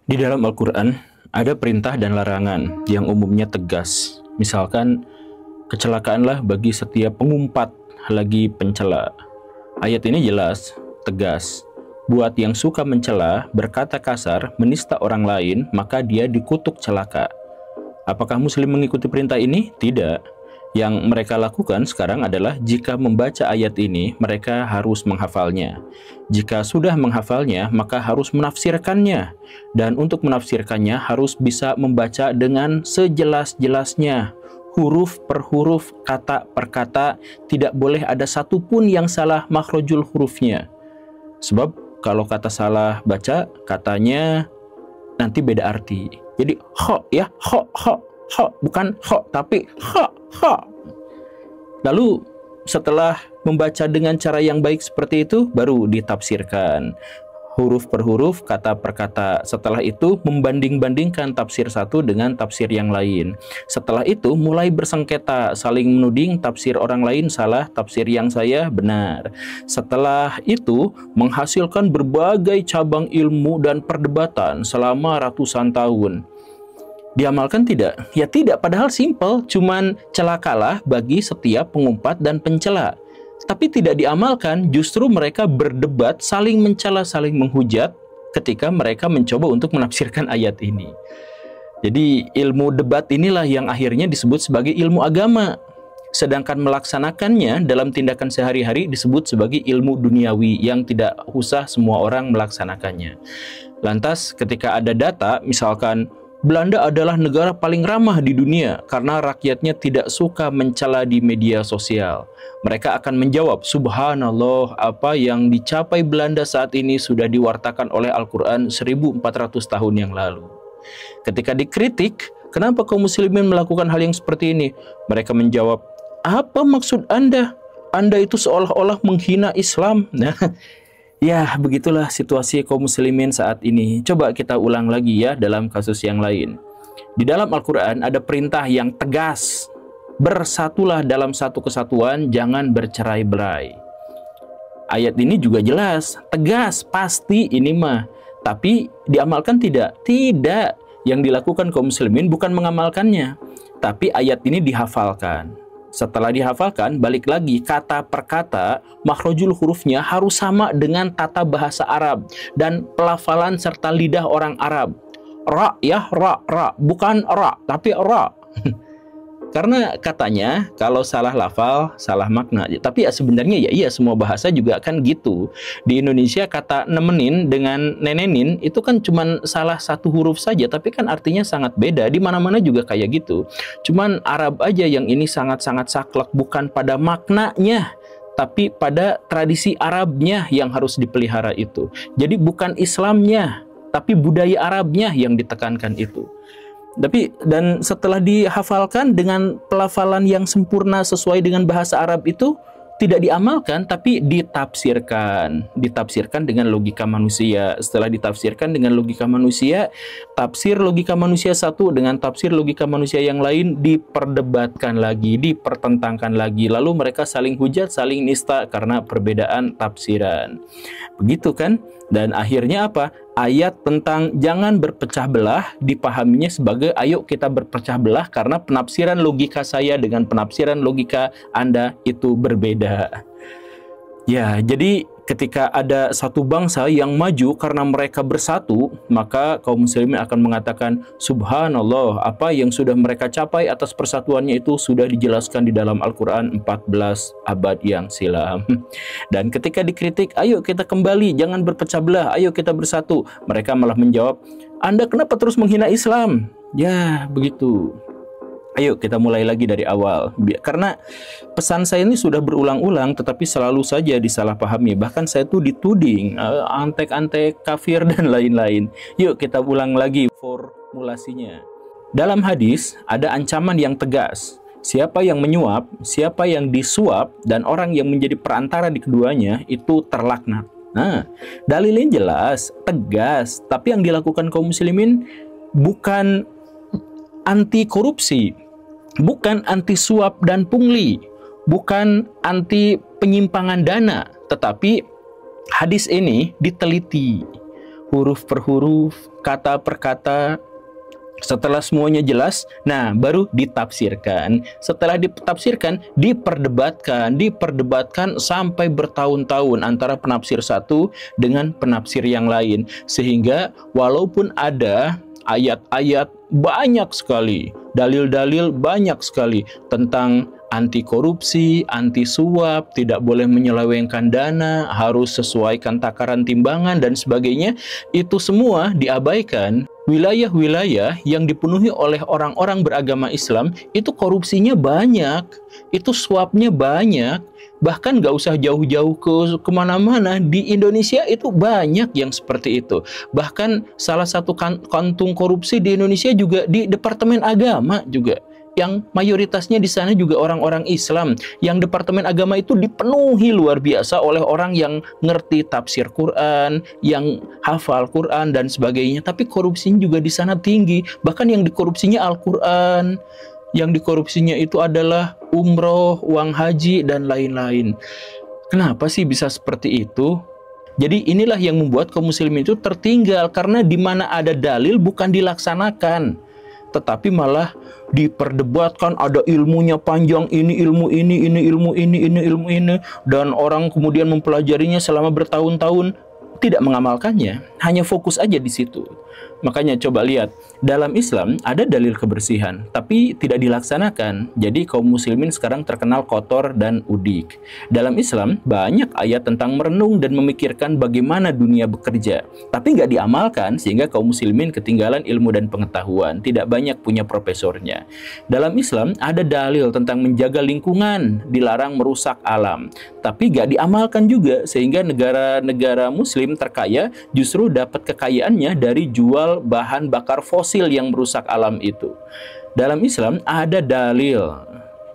Di dalam Al-Quran ada perintah dan larangan yang umumnya tegas. Misalkan, kecelakaanlah bagi setiap pengumpat lagi pencela. Ayat ini jelas, tegas. Buat yang suka mencela, berkata kasar, menista orang lain, maka dia dikutuk celaka. Apakah Muslim mengikuti perintah ini? Tidak. Yang mereka lakukan sekarang adalah jika membaca ayat ini, mereka harus menghafalnya. Jika sudah menghafalnya, maka harus menafsirkannya. Dan untuk menafsirkannya harus bisa membaca dengan sejelas-jelasnya. Huruf per huruf, kata per kata, tidak boleh ada satupun yang salah makhrajul hurufnya. Sebab kalau kata salah baca, katanya nanti beda arti. Jadi ho ya, ho, bukan ho, tapi ho. Lalu setelah membaca dengan cara yang baik seperti itu, baru ditafsirkan huruf per huruf, kata per kata. Setelah itu membanding-bandingkan tafsir satu dengan tafsir yang lain. Setelah itu mulai bersengketa, saling menuding, tafsir orang lain salah, tafsir yang saya benar. Setelah itu menghasilkan berbagai cabang ilmu dan perdebatan selama ratusan tahun. Diamalkan tidak? Ya tidak, padahal simpel, cuman celakalah bagi setiap pengumpat dan pencela. Tapi tidak diamalkan, justru mereka berdebat, saling mencela, saling menghujat ketika mereka mencoba untuk menafsirkan ayat ini. Jadi ilmu debat inilah yang akhirnya disebut sebagai ilmu agama. Sedangkan melaksanakannya dalam tindakan sehari-hari disebut sebagai ilmu duniawi yang tidak usah semua orang melaksanakannya. Lantas ketika ada data, misalkan Belanda adalah negara paling ramah di dunia karena rakyatnya tidak suka mencela di media sosial. Mereka akan menjawab, subhanallah, apa yang dicapai Belanda saat ini sudah diwartakan oleh Al-Quran 1400 tahun yang lalu. Ketika dikritik, kenapa kaum muslimin melakukan hal yang seperti ini? Mereka menjawab, apa maksud Anda? Anda itu seolah-olah menghina Islam. Nah, ya, begitulah situasi kaum muslimin saat ini. Coba kita ulang lagi ya dalam kasus yang lain. Di dalam Al-Quran ada perintah yang tegas. Bersatulah dalam satu kesatuan, jangan bercerai-berai. Ayat ini juga jelas, tegas, pasti ini mah. Tapi diamalkan tidak? Tidak. Yang dilakukan kaum muslimin bukan mengamalkannya, tapi ayat ini dihafalkan. Setelah dihafalkan, balik lagi kata per kata, makhrajul hurufnya harus sama dengan tata bahasa Arab dan pelafalan serta lidah orang Arab. Ra ya, ra, bukan ra, tapi ra. Karena katanya kalau salah lafal, salah makna. Tapi ya sebenarnya ya iya, semua bahasa juga kan gitu. Di Indonesia kata nemenin dengan nenenin itu kan cuman salah satu huruf saja, tapi kan artinya sangat beda. Di mana-mana juga kayak gitu. Cuman Arab aja yang ini sangat-sangat saklek, bukan pada maknanya, tapi pada tradisi Arabnya yang harus dipelihara itu. Jadi bukan Islamnya, tapi budaya Arabnya yang ditekankan itu. Dan setelah dihafalkan dengan pelafalan yang sempurna sesuai dengan bahasa Arab itu tidak diamalkan, tapi ditafsirkan dengan logika manusia. Setelah ditafsirkan dengan logika manusia, tafsir logika manusia satu dengan tafsir logika manusia yang lain diperdebatkan lagi, dipertentangkan lagi, lalu mereka saling hujat, saling nista karena perbedaan tafsiran. Begitu kan? Dan akhirnya apa? Ayat tentang jangan berpecah belah dipahaminya sebagai ayo kita berpecah belah karena penafsiran logika saya dengan penafsiran logika Anda itu berbeda. Ya, jadi ketika ada satu bangsa yang maju karena mereka bersatu, maka kaum muslimin akan mengatakan, subhanallah, apa yang sudah mereka capai atas persatuannya itu sudah dijelaskan di dalam Al-Quran 14 abad yang silam. Dan ketika dikritik, ayo kita kembali, jangan berpecah belah, ayo kita bersatu, mereka malah menjawab, Anda kenapa terus menghina Islam? Ya, begitu. Ayo kita mulai lagi dari awal. Karena pesan saya ini sudah berulang-ulang tetapi selalu saja disalahpahami. Bahkan saya tuh dituding antek-antek kafir dan lain-lain. Yuk kita ulang lagi formulasinya. Dalam hadis ada ancaman yang tegas. Siapa yang menyuap, siapa yang disuap, dan orang yang menjadi perantara di keduanya itu terlaknat. Nah, dalilnya jelas, tegas. Tapi yang dilakukan kaum muslimin bukan anti korupsi, bukan anti suap dan pungli, bukan anti penyimpangan dana, tetapi hadis ini diteliti. huruf per huruf, kata per kata. Setelah semuanya jelas, nah baru ditafsirkan. Setelah ditafsirkan, diperdebatkan sampai bertahun-tahun antara penafsir satu dengan penafsir yang lain. Sehingga walaupun ada ayat-ayat banyak sekali, dalil-dalil banyak sekali tentang anti korupsi, anti suap, tidak boleh menyelewengkan dana, harus sesuaikan takaran timbangan dan sebagainya, itu semua diabaikan. Wilayah-wilayah yang dipenuhi oleh orang-orang beragama Islam itu korupsinya banyak, itu suapnya banyak, bahkan nggak usah jauh-jauh kemana-mana, di Indonesia itu banyak yang seperti itu. Bahkan salah satu kantung korupsi di Indonesia juga di Departemen Agama juga, yang mayoritasnya di sana juga orang-orang Islam, yang Departemen Agama itu dipenuhi luar biasa oleh orang yang ngerti tafsir Quran, yang hafal Quran dan sebagainya, tapi korupsinya juga di sana tinggi. Bahkan yang dikorupsinya Al-Quran, yang dikorupsinya itu adalah umroh, uang haji, dan lain-lain. Kenapa sih bisa seperti itu? Jadi inilah yang membuat kaum muslimin itu tertinggal, karena di mana ada dalil bukan dilaksanakan, tetapi malah diperdebatkan, ada ilmunya panjang, ini ilmu ini ilmu ini, dan orang kemudian mempelajarinya selama bertahun-tahun, tidak mengamalkannya, hanya fokus aja di situ. Makanya coba lihat, dalam Islam ada dalil kebersihan, tapi tidak dilaksanakan. Jadi kaum muslimin sekarang terkenal kotor dan udik. Dalam Islam banyak ayat tentang merenung dan memikirkan bagaimana dunia bekerja, tapi nggak diamalkan, sehingga kaum muslimin ketinggalan ilmu dan pengetahuan, tidak banyak punya profesornya. Dalam Islam ada dalil tentang menjaga lingkungan, dilarang merusak alam, tapi nggak diamalkan juga, sehingga negara-negara muslim terkaya justru dapat kekayaannya dari jual bahan bakar fosil yang merusak alam itu. Dalam Islam ada dalil,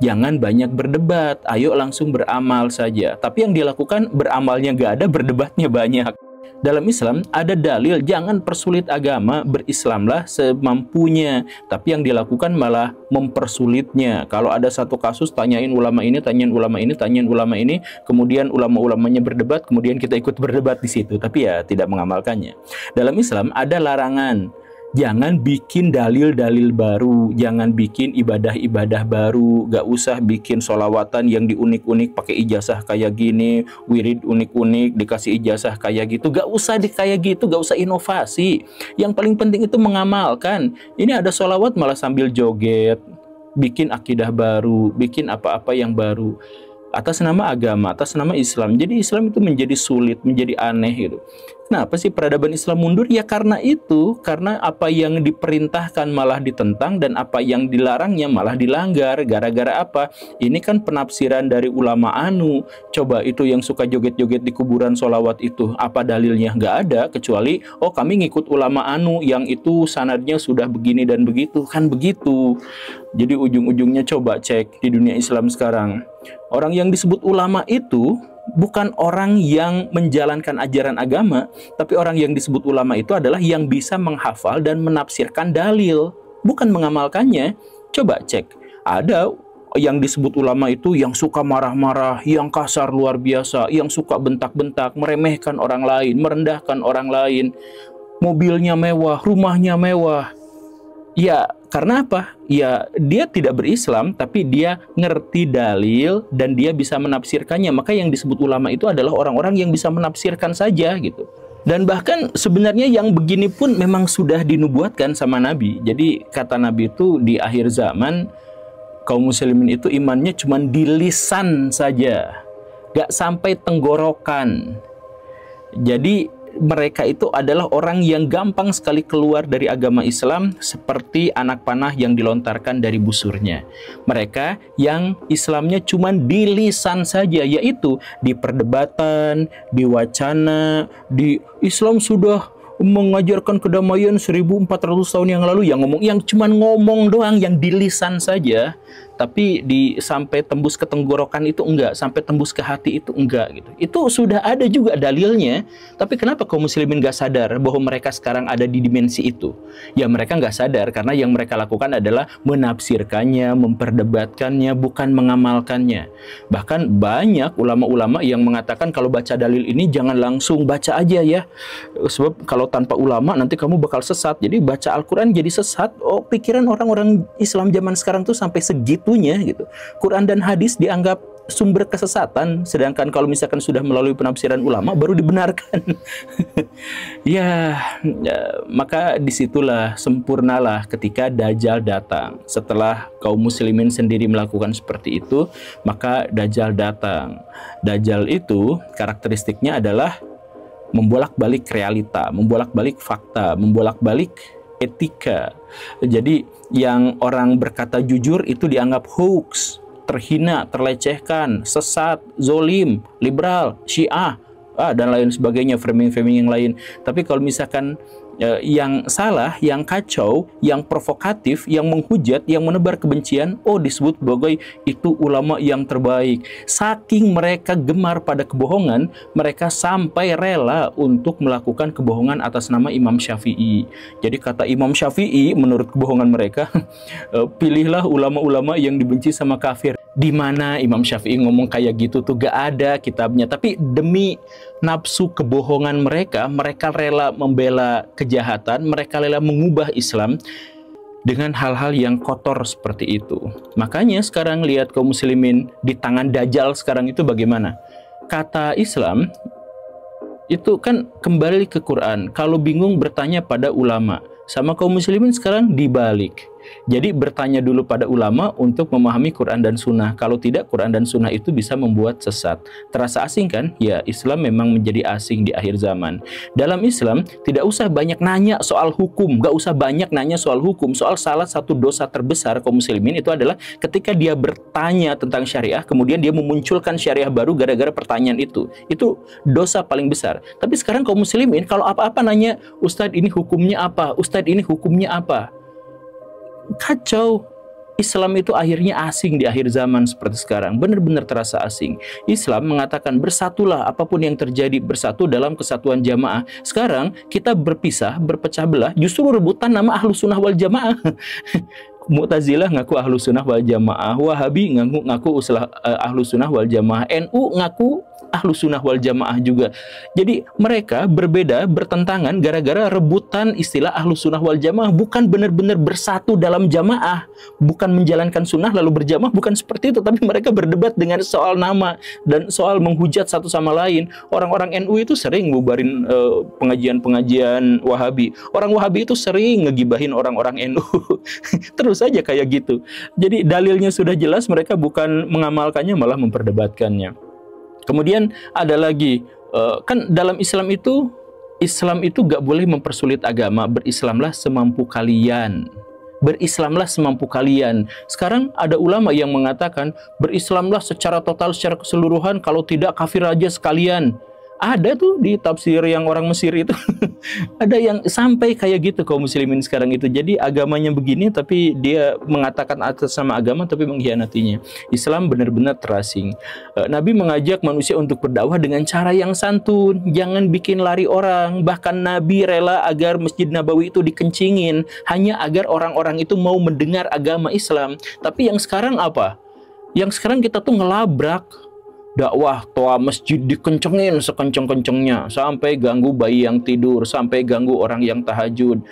jangan banyak berdebat, ayo langsung beramal saja. Tapi yang dilakukan beramalnya nggak ada, berdebatnya banyak. Dalam Islam ada dalil, jangan persulit agama, berislamlah semampunya. Tapi yang dilakukan malah mempersulitnya. Kalau ada satu kasus, tanyain ulama ini, tanyain ulama ini, tanyain ulama ini, kemudian ulama-ulamanya berdebat, kemudian kita ikut berdebat di situ, tapi ya tidak mengamalkannya. Dalam Islam ada larangan, jangan bikin dalil-dalil baru, jangan bikin ibadah-ibadah baru, gak usah bikin sholawatan yang diunik-unik pakai ijazah kayak gini, wirid unik-unik dikasih ijazah kayak gitu, gak usah kayak gitu, gak usah inovasi. Yang paling penting itu mengamalkan. Ini ada sholawat malah sambil joget, bikin akidah baru, bikin apa-apa yang baru atas nama agama, atas nama Islam. Jadi Islam itu menjadi sulit, menjadi aneh gitu. Kenapa sih peradaban Islam mundur? Ya karena itu, karena apa yang diperintahkan malah ditentang dan apa yang dilarangnya malah dilanggar. Gara-gara apa? Ini kan penafsiran dari ulama anu. Coba itu yang suka joget-joget di kuburan sholawat itu, apa dalilnya? Nggak ada, kecuali oh kami ngikut ulama anu yang itu sanadnya sudah begini dan begitu, kan begitu. Jadi ujung-ujungnya coba cek di dunia Islam sekarang, orang yang disebut ulama itu bukan orang yang menjalankan ajaran agama, tapi orang yang disebut ulama itu adalah yang bisa menghafal dan menafsirkan dalil, bukan mengamalkannya. Coba cek, ada yang disebut ulama itu yang suka marah-marah, yang kasar luar biasa, yang suka bentak-bentak, meremehkan orang lain, merendahkan orang lain, mobilnya mewah, rumahnya mewah. Ya, karena apa? Ya, dia tidak berislam, tapi dia ngerti dalil dan dia bisa menafsirkannya. Maka yang disebut ulama itu adalah orang-orang yang bisa menafsirkan saja gitu. Dan bahkan sebenarnya yang begini pun memang sudah dinubuatkan sama Nabi. Jadi kata Nabi itu di akhir zaman, kaum muslimin itu imannya cuma di lisan saja, gak sampai tenggorokan. Jadi mereka itu adalah orang yang gampang sekali keluar dari agama Islam seperti anak panah yang dilontarkan dari busurnya. Mereka yang Islamnya cuma di lisan saja, yaitu di perdebatan, di wacana, di Islam sudah mengajarkan kedamaian 1400 tahun yang lalu, yang cuma ngomong doang, yang di lisan saja. tapi sampai tembus ke tenggorokan itu enggak, sampai tembus ke hati itu enggak gitu. Itu sudah ada juga dalilnya. Tapi kenapa kaum muslimin nggak sadar bahwa mereka sekarang ada di dimensi itu? Ya mereka nggak sadar karena yang mereka lakukan adalah menafsirkannya, memperdebatkannya, bukan mengamalkannya. Bahkan banyak ulama-ulama yang mengatakan kalau baca dalil ini jangan langsung baca aja ya, sebab kalau tanpa ulama nanti kamu bakal sesat. Jadi baca Al-Quran jadi sesat. Oh, pikiran orang-orang Islam zaman sekarang tuh sampai segitunya gitu. Quran dan hadis dianggap sumber kesesatan, sedangkan kalau misalkan sudah melalui penafsiran ulama baru dibenarkan. ya, maka disitulah sempurnalah ketika Dajjal datang. Setelah kaum muslimin sendiri melakukan seperti itu, maka Dajjal datang. Dajjal itu karakteristiknya adalah membolak-balik realita, membolak-balik fakta, membolak-balik etika. Jadi yang orang berkata jujur itu dianggap hoax, terhina, terlecehkan, sesat, zolim, liberal, syiah, dan lain sebagainya, framing-framing yang lain. Tapi kalau misalkan yang salah, yang kacau, yang provokatif, yang menghujat, yang menebar kebencian, oh disebut sebagai itu ulama yang terbaik. Saking mereka gemar pada kebohongan, mereka sampai rela untuk melakukan kebohongan atas nama Imam Syafi'i. Jadi kata Imam Syafi'i, menurut kebohongan mereka, pilihlah ulama-ulama yang dibenci sama kafir. Di mana Imam Syafi'i ngomong kayak gitu tuh? Gak ada kitabnya. Tapi demi nafsu kebohongan mereka, mereka rela membela kejahatan, mereka rela mengubah Islam dengan hal-hal yang kotor seperti itu. Makanya sekarang lihat kaum muslimin di tangan Dajjal sekarang itu bagaimana? Kata Islam itu kan kembali ke Quran. Kalau bingung bertanya pada ulama. Sama kaum muslimin sekarang dibalik. Jadi bertanya dulu pada ulama untuk memahami Quran dan Sunnah. Kalau tidak, Quran dan Sunnah itu bisa membuat sesat. Terasa asing kan? Ya, Islam memang menjadi asing di akhir zaman. Dalam Islam, tidak usah banyak nanya soal hukum. Gak usah banyak nanya soal hukum. Soal salah satu dosa terbesar kaum muslimin itu adalah ketika dia bertanya tentang syariah, kemudian dia memunculkan syariah baru gara-gara pertanyaan itu. Itu dosa paling besar. Tapi sekarang kaum muslimin, kalau apa-apa nanya, Ustadz ini hukumnya apa? Ustadz ini hukumnya apa? Kacau. Islam itu akhirnya asing di akhir zaman seperti sekarang. Benar-benar terasa asing. Islam mengatakan bersatulah, apapun yang terjadi bersatu dalam kesatuan jamaah. Sekarang kita berpisah, berpecah belah, justru rebutan nama Ahlus Sunnah wal Jamaah. Mu'tazilah ngaku Ahlus Sunnah wal Jamaah, Wahabi ngaku Ahlus Sunnah wal Jamaah, NU ngaku Ahlus Sunnah wal Jamaah juga. Jadi mereka berbeda, bertentangan gara-gara rebutan istilah Ahlus Sunnah wal Jamaah, bukan benar-benar bersatu dalam jamaah, bukan menjalankan sunnah lalu berjamaah, bukan seperti itu. Tapi mereka berdebat dengan soal nama dan soal menghujat satu sama lain. Orang-orang NU itu sering bubarin pengajian-pengajian Wahabi. Orang Wahabi itu sering ngegibahin orang-orang NU. Terus saja kayak gitu. Jadi dalilnya sudah jelas, mereka bukan mengamalkannya, malah memperdebatkannya. Kemudian ada lagi, kan dalam Islam itu gak boleh mempersulit agama. Berislamlah semampu kalian. Berislamlah semampu kalian. Sekarang ada ulama yang mengatakan berislamlah secara total, secara keseluruhan, kalau tidak kafir aja sekalian. Ada tuh di tafsir yang orang Mesir itu. Ada yang sampai kayak gitu kaum muslimin sekarang itu. Jadi agamanya begini tapi dia mengatakan atas sama agama tapi mengkhianatinya. Islam benar-benar terasing. Nabi mengajak manusia untuk berdakwah dengan cara yang santun. Jangan bikin lari orang. Bahkan Nabi rela agar Masjid Nabawi itu dikencingin hanya agar orang-orang itu mau mendengar agama Islam. Tapi yang sekarang apa? Yang sekarang kita tuh ngelabrak. Dakwah toa masjid dikencengin sekenceng-kencengnya sampai ganggu bayi yang tidur, sampai ganggu orang yang tahajud.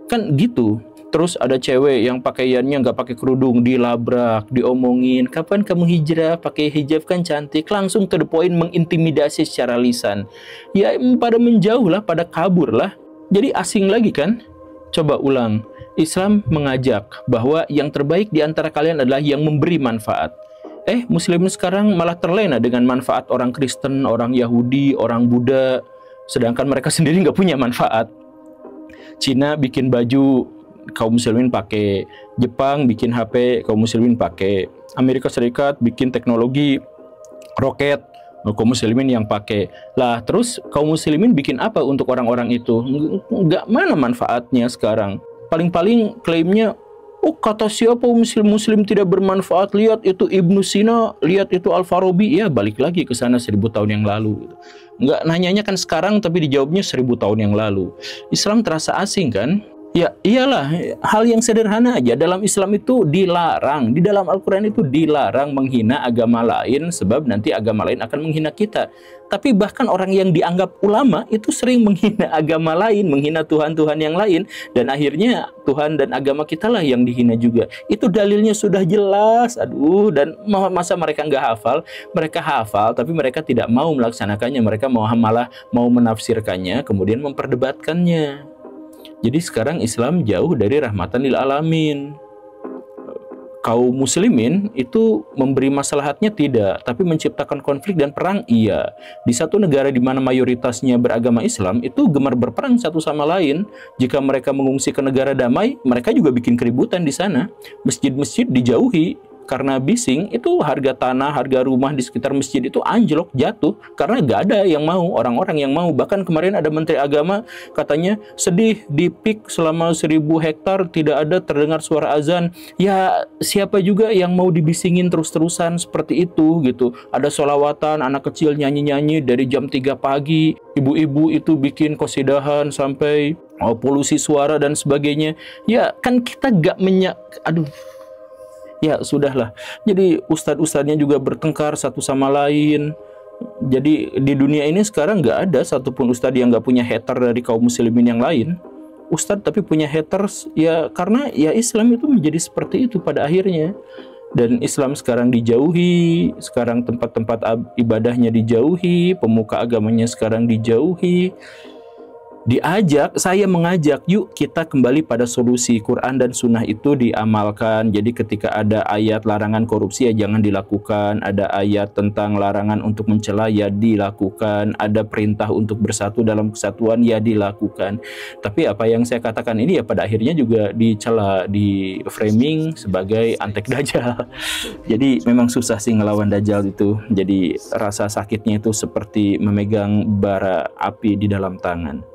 Kan gitu. Terus ada cewek yang pakaiannya nggak pakai kerudung, dilabrak, diomongin, kapan kamu hijrah, pakai hijab kan cantik, langsung to the point, mengintimidasi secara lisan. Ya pada menjauh lah, pada kabur lah. Jadi asing lagi kan? Coba ulang. Islam mengajak bahwa yang terbaik di antara kalian adalah yang memberi manfaat. Muslimin sekarang malah terlena dengan manfaat orang Kristen, orang Yahudi, orang Buddha, sedangkan mereka sendiri nggak punya manfaat. Cina bikin baju, kaum muslimin pakai. Jepang bikin HP, kaum muslimin pakai. Amerika Serikat bikin teknologi roket, kaum muslimin yang pakai. Lah terus kaum muslimin bikin apa untuk orang-orang itu? Nggak, mana manfaatnya sekarang? Paling-paling klaimnya, Oh, kata siapa muslim tidak bermanfaat, lihat itu Ibnu Sina, lihat itu Al-Farabi. Ya balik lagi ke sana 1000 tahun yang lalu gitu. Nggak nanyanya kan sekarang, tapi dijawabnya 1000 tahun yang lalu. Islam terasa asing kan? Ya iyalah, hal yang sederhana aja. Dalam Islam itu dilarang, di dalam Al-Quran itu dilarang menghina agama lain, sebab nanti agama lain akan menghina kita. Tapi bahkan orang yang dianggap ulama itu sering menghina agama lain, menghina Tuhan-Tuhan yang lain, dan akhirnya Tuhan dan agama kita lah yang dihina juga. Itu dalilnya sudah jelas, aduh, dan masa mereka nggak hafal? Mereka hafal, tapi mereka tidak mau melaksanakannya, mereka malah mau menafsirkannya, kemudian memperdebatkannya. Jadi sekarang Islam jauh dari rahmatan lil alamin. Kaum muslimin itu memberi maslahatnya tidak, tapi menciptakan konflik dan perang iya. Di satu negara di mana mayoritasnya beragama Islam, itu gemar berperang satu sama lain. Jika mereka mengungsi ke negara damai, mereka juga bikin keributan di sana. Masjid-masjid dijauhi. Karena bising, itu harga tanah, harga rumah di sekitar masjid itu anjlok, jatuh. Karena gak ada yang mau, orang-orang yang mau. Bahkan kemarin ada Menteri Agama katanya sedih di PIK selama 1000 hektar tidak ada terdengar suara azan. Ya siapa juga yang mau dibisingin terus-terusan seperti itu gitu. Ada sholawatan, anak kecil nyanyi-nyanyi dari jam 3 pagi. Ibu-ibu itu bikin qasidahan sampai polusi suara dan sebagainya. Ya kan kita gak aduh. Ya sudahlah. Jadi ustadz-ustadznya juga bertengkar satu sama lain. Jadi di dunia ini sekarang nggak ada satupun ustadz yang nggak punya hater dari kaum muslimin yang lain. Ustadz tapi punya haters ya karena ya Islam itu menjadi seperti itu pada akhirnya. Dan Islam sekarang dijauhi, sekarang tempat-tempat ibadahnya dijauhi, pemuka agamanya sekarang dijauhi. Saya mengajak, yuk kita kembali pada solusi. Quran dan Sunnah itu diamalkan. Jadi ketika ada ayat larangan korupsi ya jangan dilakukan. Ada ayat tentang larangan untuk mencela ya dilakukan. Ada perintah untuk bersatu dalam kesatuan ya dilakukan. Tapi apa yang saya katakan ini ya pada akhirnya juga dicela, di framing sebagai antek dajjal. Jadi memang susah sih ngelawan dajjal itu. Jadi rasa sakitnya itu seperti memegang bara api di dalam tangan.